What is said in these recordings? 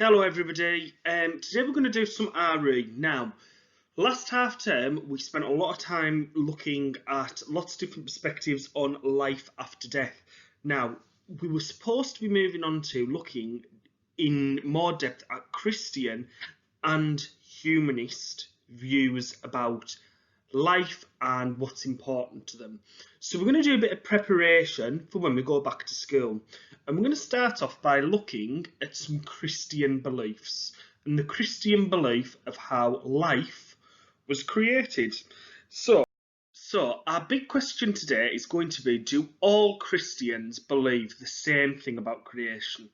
Hello everybody, today we're going to do some RE. Now, last half term we spent a lot of time looking at lots of different perspectives on life after death. Now, we were supposed to be moving on to looking in more depth at Christian and humanist views about life and what's important to them. So we're going to do a bit of preparation for when we go back to school. And we're going to start off by looking at some Christian beliefs and the Christian belief of how life was created. So our big question today is going to be, do all Christians believe the same thing about creation?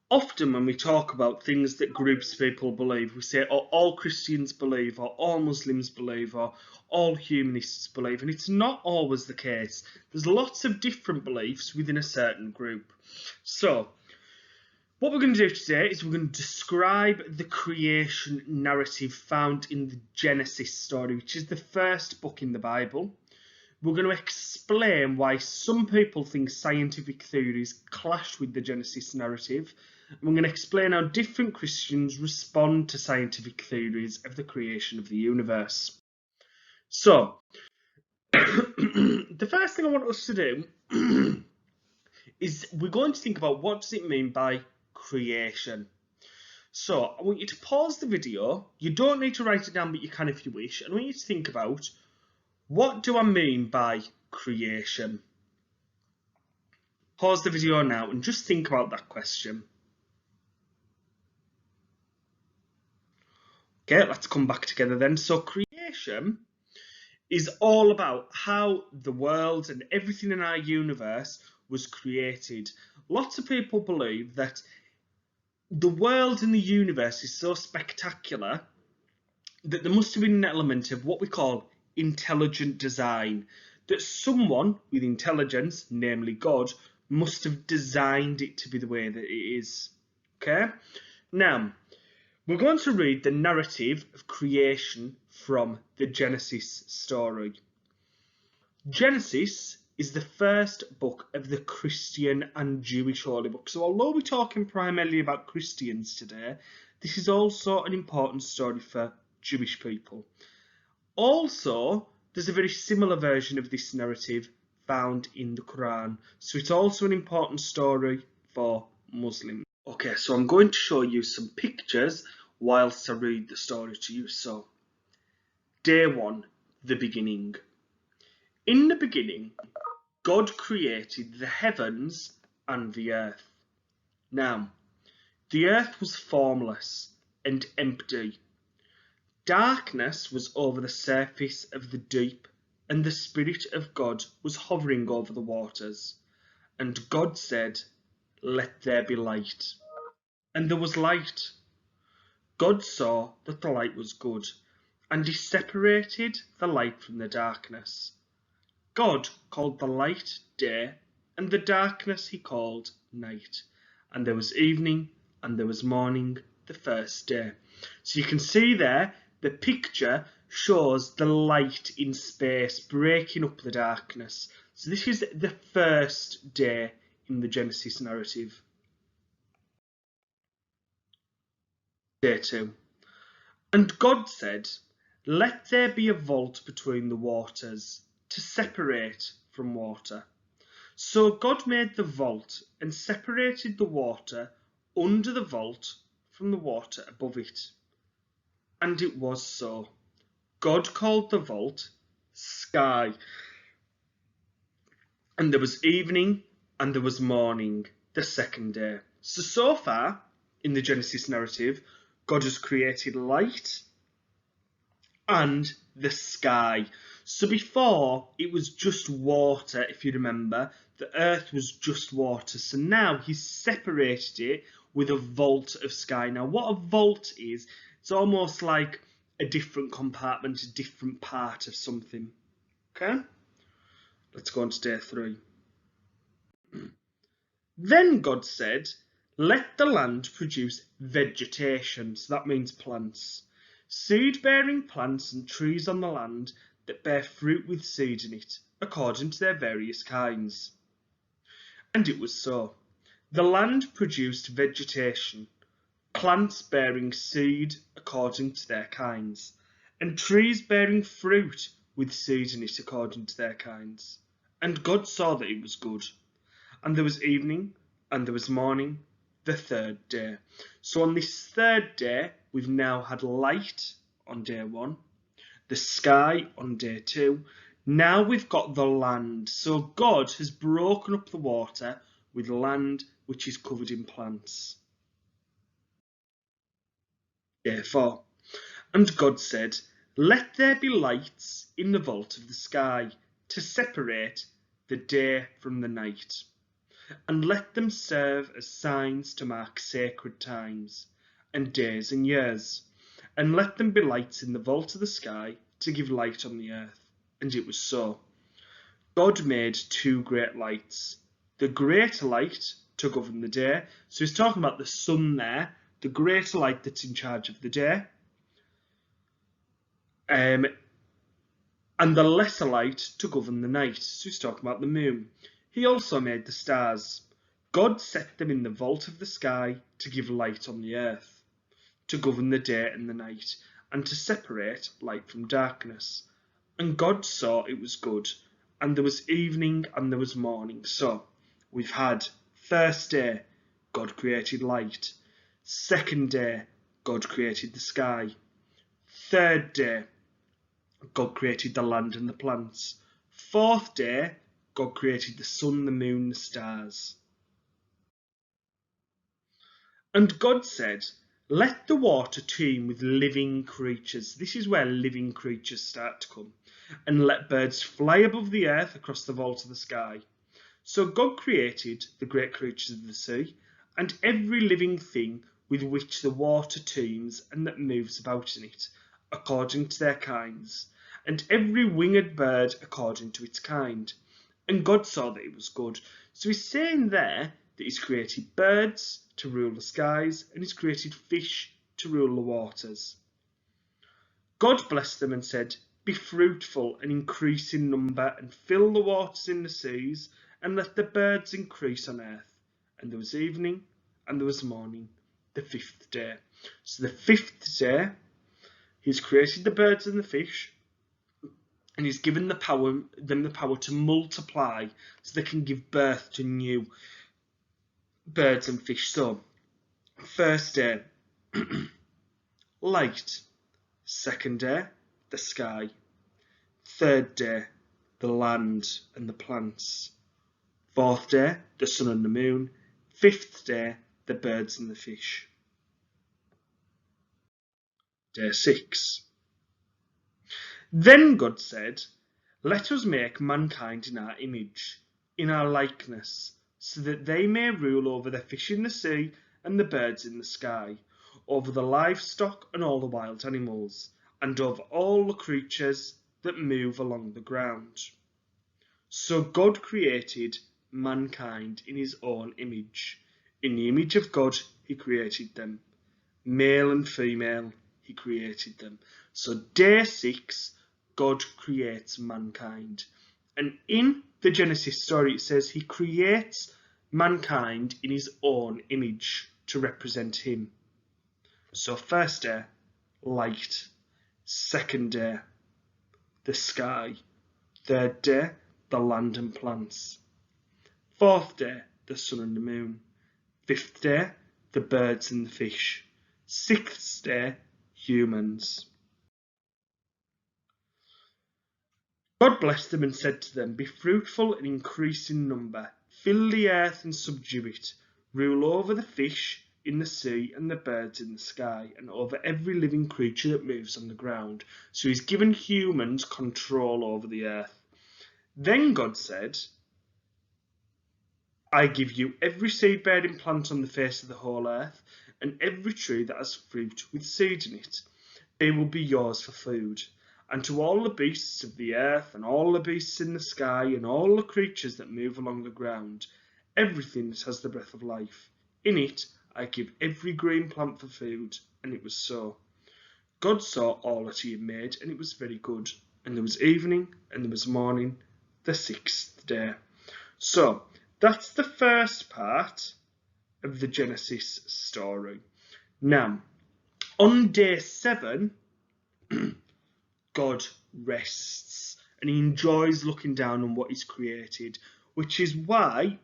Often when we talk about things that groups of people believe, we say, oh, all Christians believe, or all Muslims believe, or all humanists believe, and it's not always the case. There's lots of different beliefs within a certain group. So, what we're going to do today is we're going to describe the creation narrative found in the Genesis story, which is the first book in the Bible. We're going to explain why some people think scientific theories clash with the Genesis narrative. And we're going to explain how different Christians respond to scientific theories of the creation of the universe. So, the first thing I want us to do is we're going to think about what does it mean by creation. So, I want you to pause the video. You don't need to write it down, but you can if you wish. And I want you to think about, what do I mean by creation? Pause the video now and just think about that question. Okay, let's come back together then. So creation is all about how the world and everything in our universe was created. Lots of people believe that the world and the universe is so spectacular that there must have been an element of what we call intelligent design, that someone with intelligence, namely God, must have designed it to be the way that it is. Okay? Now, we're going to read the narrative of creation from the Genesis story. Genesis is the first book of the Christian and Jewish holy book. So although we're talking primarily about Christians today, this is also an important story for Jewish people. Also, there's a very similar version of this narrative found in the Quran. So it's also an important story for Muslims. Okay, so I'm going to show you some pictures whilst I read the story to you. So, day one, the beginning. In the beginning, God created the heavens and the earth. Now, the earth was formless and empty. Darkness was over the surface of the deep, and the Spirit of God was hovering over the waters. And God said, "Let there be light." And there was light. God saw that the light was good, and he separated the light from the darkness. God called the light day, and the darkness he called night. And there was evening, and there was morning, the first day. So you can see there, the picture shows the light in space breaking up the darkness. So this is the first day in the Genesis narrative. Day 2. And God said, "Let there be a vault between the waters, to separate from water." So God made the vault and separated the water under the vault from the water above it. And it was so. God called the vault sky. And there was evening and there was morning, the second day. So far in the Genesis narrative, God has created light and the sky. So before, it was just water, if you remember. The earth was just water. So now he's separated it with a vault of sky. Now, what a vault is, it's almost like a different compartment, a different part of something. Okay? Let's go on to day 3. Then God said, "Let the land produce vegetation." So that means plants. "Seed-bearing plants and trees on the land that bear fruit with seed in it, according to their various kinds." And it was so. The land produced vegetation, plants bearing seed according to their kinds, and trees bearing fruit with seed in it according to their kinds. And God saw that it was good. And there was evening, and there was morning, the third day. So on this third day, we've now had light on day 1, the sky on day 2. Now we've got the land. So God has broken up the water with land which is covered in plants. Day 4. And God said, "Let there be lights in the vault of the sky to separate the day from the night, and let them serve as signs to mark sacred times, and days and years, and let them be lights in the vault of the sky to give light on the earth." And it was so. God made 2 great lights, the greater light to govern the day. So he's talking about the sun there, the greater light that's in charge of the day, and the lesser light to govern the night. So he's talking about the moon. He also made the stars. God set them in the vault of the sky to give light on the earth, to govern the day and the night, and to separate light from darkness. And God saw it was good, and there was evening and there was morning. So we've had first day, God created light. Second day, God created the sky. Third day, God created the land and the plants. Fourth day, God created the sun, the moon, the stars. And God said, "Let the water teem with living creatures." This is where living creatures start to come. "And let birds fly above the earth across the vault of the sky." So God created the great creatures of the sea, and every living thing with which the water teems and that moves about in it, according to their kinds, and every winged bird according to its kind. And God saw that it was good. So he's saying there that he's created birds to rule the skies, and he's created fish to rule the waters. God blessed them and said, "Be fruitful and increase in number, and fill the waters in the seas, and let the birds increase on earth." And there was evening, and there was morning, the 5th day. So the 5th day, he's created the birds and the fish, and he's given them the power to multiply, so they can give birth to new birds and fish. So, first day, light. Second day, the sky. Third day, the land and the plants. Fourth day, the sun and the moon. Fifth day, the birds and the fish. Day 6. Then God said, "Let us make mankind in our image, in our likeness, so that they may rule over the fish in the sea and the birds in the sky, over the livestock and all the wild animals, and over all the creatures that move along the ground." So God created mankind in his own image. In the image of God, he created them. Male and female, he created them. So day 6, God creates mankind. And in the Genesis story, it says he creates mankind in his own image to represent him. So first day, light. Second day, the sky. Third day, the land and plants. Fourth day, the sun and the moon. Fifth day, the birds and the fish. Sixth day, humans. God blessed them and said to them, "Be fruitful and increase in number. Fill the earth and subdue it. Rule over the fish in the sea and the birds in the sky, and over every living creature that moves on the ground." So he's given humans control over the earth. Then God said, "I give you every seed-bearing plant on the face of the whole earth, and every tree that has fruit with seed in it. They will be yours for food. And to all the beasts of the earth, and all the beasts in the sky, and all the creatures that move along the ground, everything that has the breath of life, in it I give every green plant for food." And it was so. God saw all that he had made, and it was very good. And there was evening, and there was morning, the 6th day. So, that's the first part of the Genesis story. Now, on day 7, God rests and he enjoys looking down on what he's created, which is why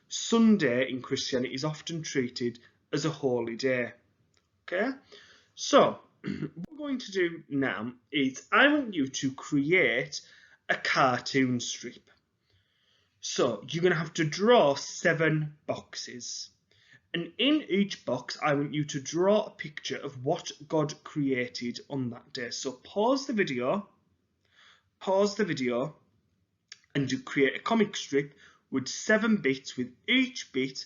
Sunday in Christianity is often treated as a holy day. Okay, so what we're going to do now is I want you to create a cartoon strip. So you're going to have to draw 7 boxes. And in each box, I want you to draw a picture of what God created on that day. So pause the video, and you create a comic strip with 7 bits, with each bit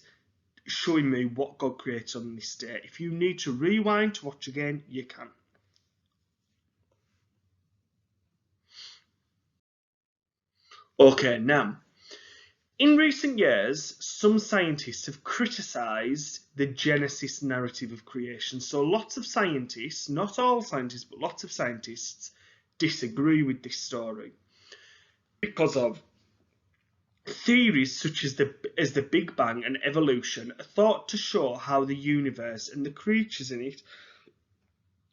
showing me what God created on this day. If you need to rewind to watch again, you can. Okay, now, in recent years, some scientists have criticised the Genesis narrative of creation. So lots of scientists, not all scientists, but lots of scientists disagree with this story because of theories such as the Big Bang and evolution are thought to show how the universe and the creatures in it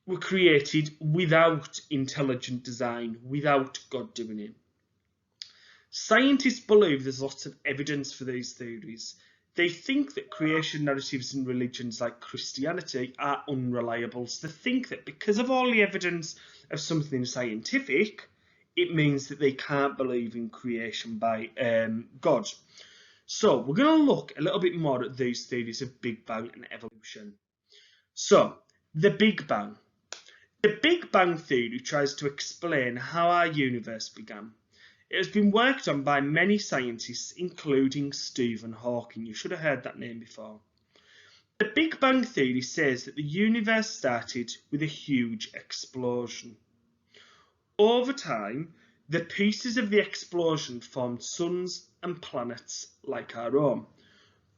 were created without intelligent design, without God doing it. Scientists believe there's lots of evidence for these theories. They think that creation narratives in religions like Christianity are unreliable. So they think that because of all the evidence of something scientific, it means that they can't believe in creation by God. So we're going to look a little bit more at these theories of Big Bang and evolution. So, the Big Bang. The Big Bang theory tries to explain how our universe began. It has been worked on by many scientists, including Stephen Hawking. You should have heard that name before. The Big Bang theory says that the universe started with a huge explosion. Over time, the pieces of the explosion formed suns and planets like our own.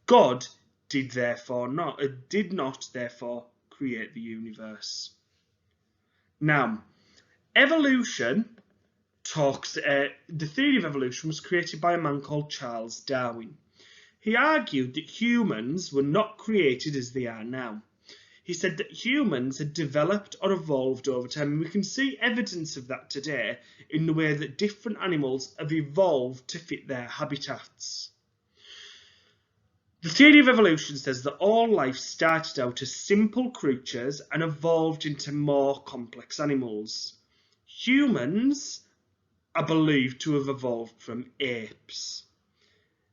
God did not therefore create the universe. Now, evolution the theory of evolution was created by a man called Charles Darwin. He argued that humans were not created as they are now. He said that humans had developed or evolved over time, and we can see evidence of that today in the way that different animals have evolved to fit their habitats. The theory of evolution says that all life started out as simple creatures and evolved into more complex animals. Humans are believed to have evolved from apes.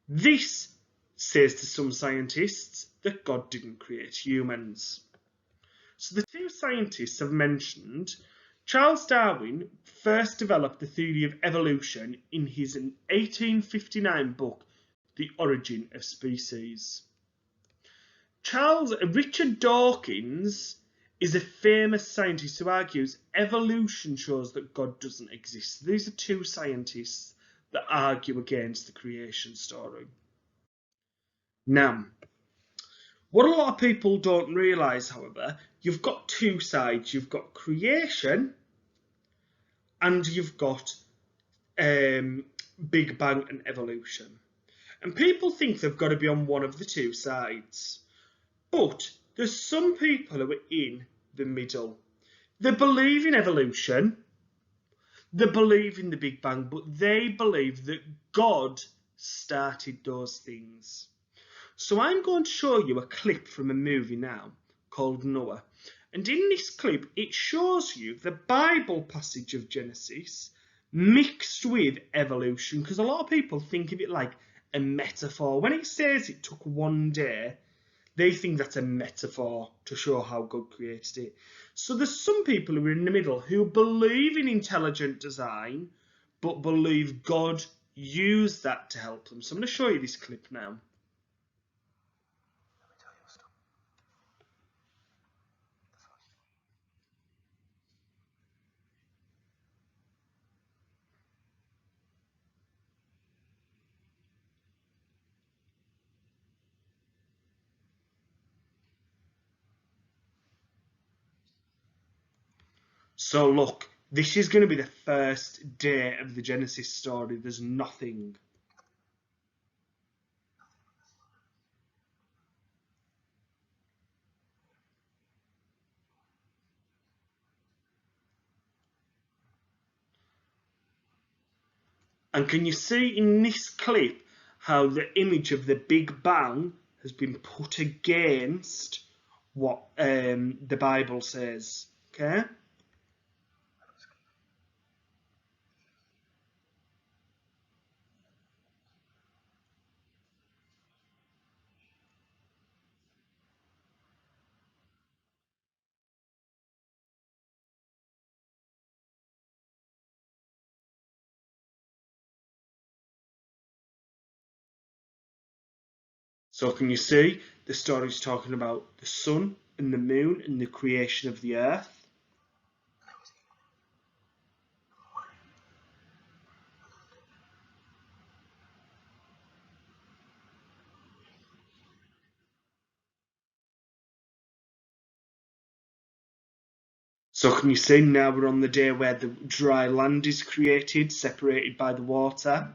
This says to some scientists that God didn't create humans. So the two scientists I've mentioned, Charles Darwin first developed the theory of evolution in his 1859 book, The Origin of Species. Richard Dawkins is a famous scientist who argues evolution shows that God doesn't exist. These are two scientists that argue against the creation story. Now, what a lot of people don't realise, however, you've got two sides. You've got creation and you've got Big Bang and evolution. And people think they've got to be on one of the two sides. But there's some people who are in the middle. They believe in evolution, they believe in the Big Bang, but they believe that God started those things. So I'm going to show you a clip from a movie now called Noah. And in this clip, it shows you the Bible passage of Genesis mixed with evolution, because a lot of people think of it like a metaphor. When it says it took one day, they think that's a metaphor to show how God created it. So there's some people who are in the middle who believe in intelligent design, but believe God used that to help them. So I'm going to show you this clip now. So look, this is going to be the first day of the Genesis story. There's nothing. And can you see in this clip how the image of the Big Bang has been put against what the Bible says? Okay. So can you see the story's talking about the sun and the moon and the creation of the earth? So can you see now we're on the day where the dry land is created, separated by the water?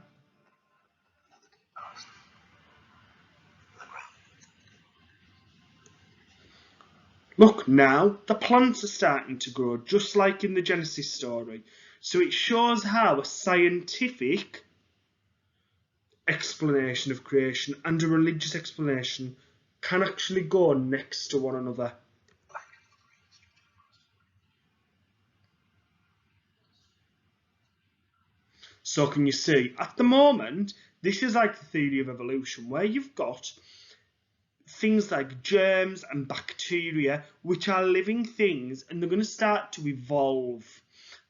Look, now the plants are starting to grow, just like in the Genesis story. So it shows how a scientific explanation of creation and a religious explanation can actually go next to one another. So can you see, at the moment, this is like the theory of evolution, where you've got things like germs and bacteria, which are living things, and they're going to start to evolve.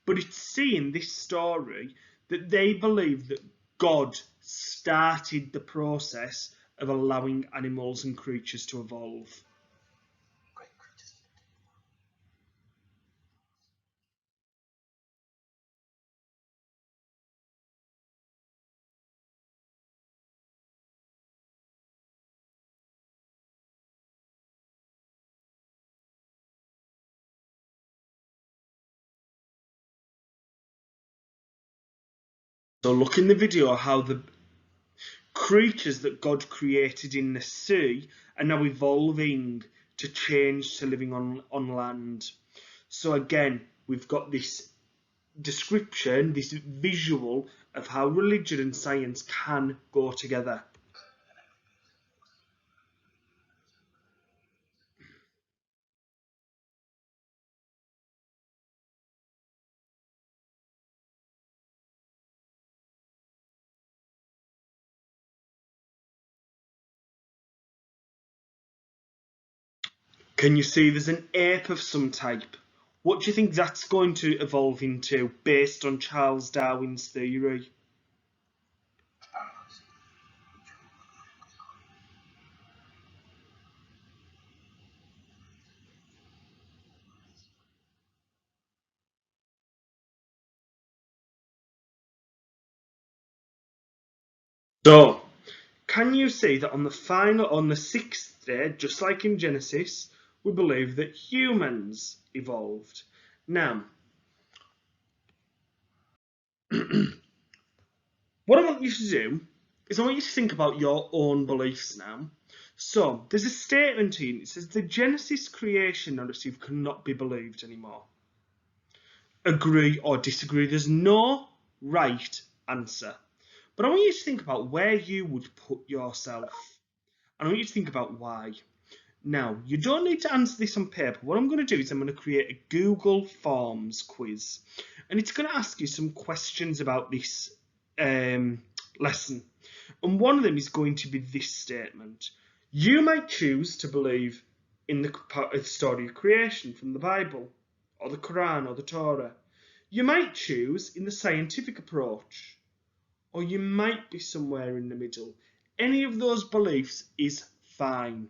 But it's seeing this story that they believe that God started the process of allowing animals and creatures to evolve. So look in the video how the creatures that God created in the sea are now evolving to change to living on land. So again, we've got this description, this visual of how religion and science can go together. Can you see there's an ape of some type? What do you think that's going to evolve into based on Charles Darwin's theory? So, can you see that on the sixth day, just like in Genesis, we believe that humans evolved? Now, what I want you to do is I want you to think about your own beliefs now. So, there's a statement here, it says the Genesis creation narrative cannot be believed anymore. Agree or disagree, there's no right answer. But I want you to think about where you would put yourself. And I want you to think about why. Now, you don't need to answer this on paper. What I'm going to do is I'm going to create a Google Forms quiz. And it's going to ask you some questions about this lesson. And one of them is going to be this statement. You might choose to believe in the story of creation from the Bible, or the Quran, or the Torah. You might choose in the scientific approach, or you might be somewhere in the middle. Any of those beliefs is fine.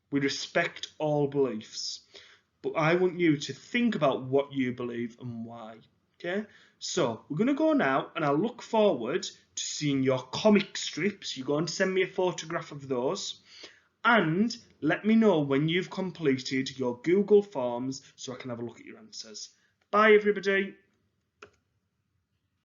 We respect all beliefs, but I want you to think about what you believe and why. Okay, so we're going to go now, and I'll look forward to seeing your comic strips. You're going to send me a photograph of those, and let me know when you've completed your Google Forms so I can have a look at your answers. Bye, everybody.